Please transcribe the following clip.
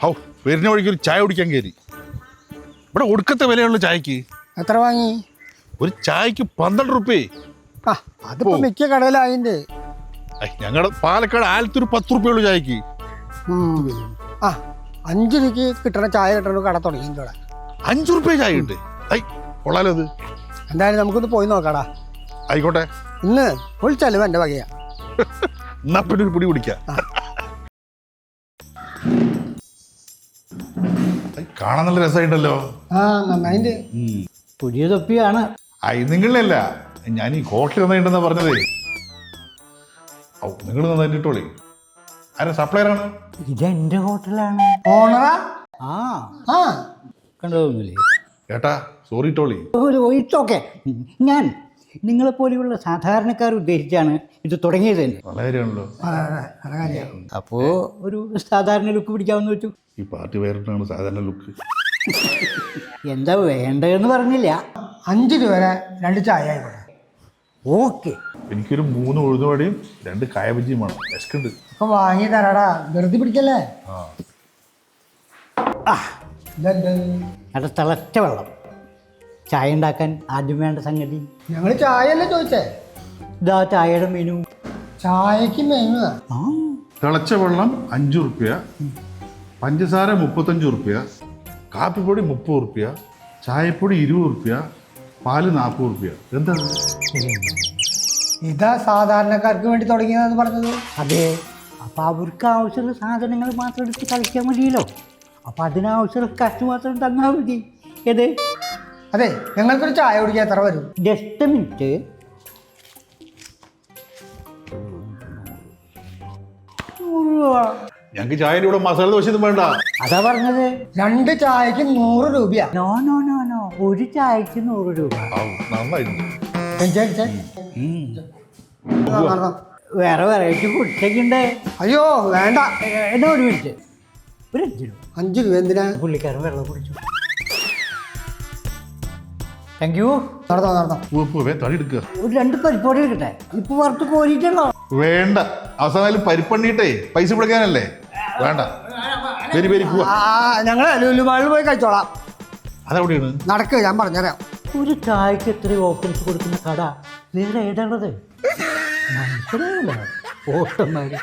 How വരുന്ന വഴിക്ക് ഒരു ചായ കുടിക്കാൻ കയറി. ഇവിടെ ഒടുക്കത്തെ വിലയുള്ള ചായക്ക് എത്ര വാങ്ങി? ഒരു ചായക്ക് 12 റുപ്യ. ആ അതിപ്പോ മിക്ക കടയിലായിണ്ട്. ഞങ്ങളുടെ പാലക്കാട് ആലത്തൊരു 10 റുപ്യ ഉള്ളു ചായക്ക്. ആ 5 രൂപയ്ക്ക് കിട്ടണ ചായ കിട്ടണ കട തുടങ്ങി ഇവിടെ. 5 റുപ്യ ചായ ഉണ്ട്. കൊള്ളാലോ അത്. എന്തായാലും നമുക്കൊന്ന് പോയി നോക്കാടാ. ആയിക്കോട്ടെ. ഇന്ന് ഫുൾ ചെലവ് എൻ്റെ വകയാ. എന്നാ പിന്നെ ഒരു പിടി കുടിക്കാം. കാണാൻ നല്ല രസമായിട്ടല്ലോ. ആ നന്നായിണ്ട്. പുതിയ തൊപ്പിയാണ്. നിങ്ങളല്ല, ഞാൻ ഈ ഹോട്ടൽ നന്നായിട്ടുണ്ടെന്നാ പറഞ്ഞതേ. നിങ്ങൾ നന്നായിട്ടോളി. ആരാ സപ്ലയറാണ്? ഇതെന്റെ ഹോട്ടലാണ്. ഓണറാ? ആ ആ കണ്ടതൊന്നുമില്ലേ ഏട്ടാ സോറി ടോളി. ഇറ്റ്സ് ഞാൻ നിങ്ങളെപ്പോലെയുള്ള സാധാരണക്കാർ ഉദ്ദേശിച്ചാണ് ഇത് തുടങ്ങിയത് തന്നെ. വളരെ കാര്യമാണല്ലോ. അപ്പോൾ ഒരു സാധാരണ ലുക്ക് പിടിക്കാമെന്ന് വെച്ചു. ഈ പാർട്ടി വേറിട്ടാണ് സാധാരണ ലുക്ക്. എന്താ വേണ്ടതെന്ന് പറഞ്ഞില്ല. 5 രൂപ വരെ 2 ചായ ആയിക്കോട്ടെ. ഓക്കെ. എനിക്കൊരു 3 ഉഴുന്നുവടയും 2 കായ ബജിയും വേണം. വിശക്കുണ്ട്. അപ്പൊ വാങ്ങി തരാടാ, വെറുതെ പിടിക്കല്ലേ. അത് തിളച്ച വെള്ളം. ചായ ഉണ്ടാക്കാൻ ആദ്യം വേണ്ട സംഗതി ഞങ്ങൾ ചായയല്ലേ ചോദിച്ചേ? ഇതാ ചായയുടെ മെനു. ചായക്ക് മെനു? ആ തിളച്ച വെള്ളം 5 റുപ്യ, പഞ്ചസാര 35 റുപ്യ, കാപ്പിപ്പൊടി 30 റുപ്യ, ചായപ്പൊടി 20 റുപ്യ, പാല് 40 റുപ്യ. എന്താണ് ഇതാ സാധാരണക്കാർക്ക് വേണ്ടി തുടങ്ങിയതെന്ന് പറഞ്ഞത്? അതെ. അപ്പം അവർക്ക് ആവശ്യമുള്ള സാധനങ്ങൾ മാത്രം എടുത്ത് കളിക്കാൻ മതിയല്ലോ. അപ്പം അതിനാവശ്യമുള്ള കാശ് മാത്രം തന്നാൽ മതി. ഏത്? അതെ, ഞങ്ങൾക്കൊരു ചായ കുടിക്കാൻ എത്ര വരും? Just minute. ഞങ്ങൾക്ക് ചായയുടെ കൂടെ മസാല ദോശ ഒന്നും വേണ്ട. അതാ പറഞ്ഞത്. 2 ചായക്ക് 100 രൂപയാ. നോ നോ നോ നോ, ഒരു ചായക്ക് 100 രൂപ. നന്നായിരുന്നു. വേറെ വെറൈറ്റി ഫുഡ്സൊക്കെ ഉണ്ട്. അയ്യോ വേണ്ട. എന്നാ ഒരു മിനിറ്റ്, ഒരു 5 രൂപ. 5 രൂപ എന്തിനാ? പുള്ളിക്കാരൻ വെള്ളം കുടിച്ചു. Thank you. നടന്നോ. തടി എടുക്കുക. ഒരു 2 പരിപ്പോടി എടുക്കട്ടെ. ഇപ്പൊ വറുത്ത് കോരിയിട്ടുണ്ടോ? വേണ്ട, അവസാനം പരിപ്പണ്ണിട്ടേ പൈസ പിടിക്കാനല്ലേ. വേണ്ട, വരി വരി പോവാ. ഞങ്ങൾ ലുലുമാളിൽ പോയി കഴിച്ചോളാം. അതെവിടെയാണ്? നടക്ക്, ഞാൻ പറഞ്ഞുതരാം. ഒരു ചായക്ക് എത്ര ഓപ്ഷൻസ് കൊടുക്കുന്ന കട വേറെ ഏതാണത്? മനസ്സിലായില്ല ഓട്ടന്മാര്.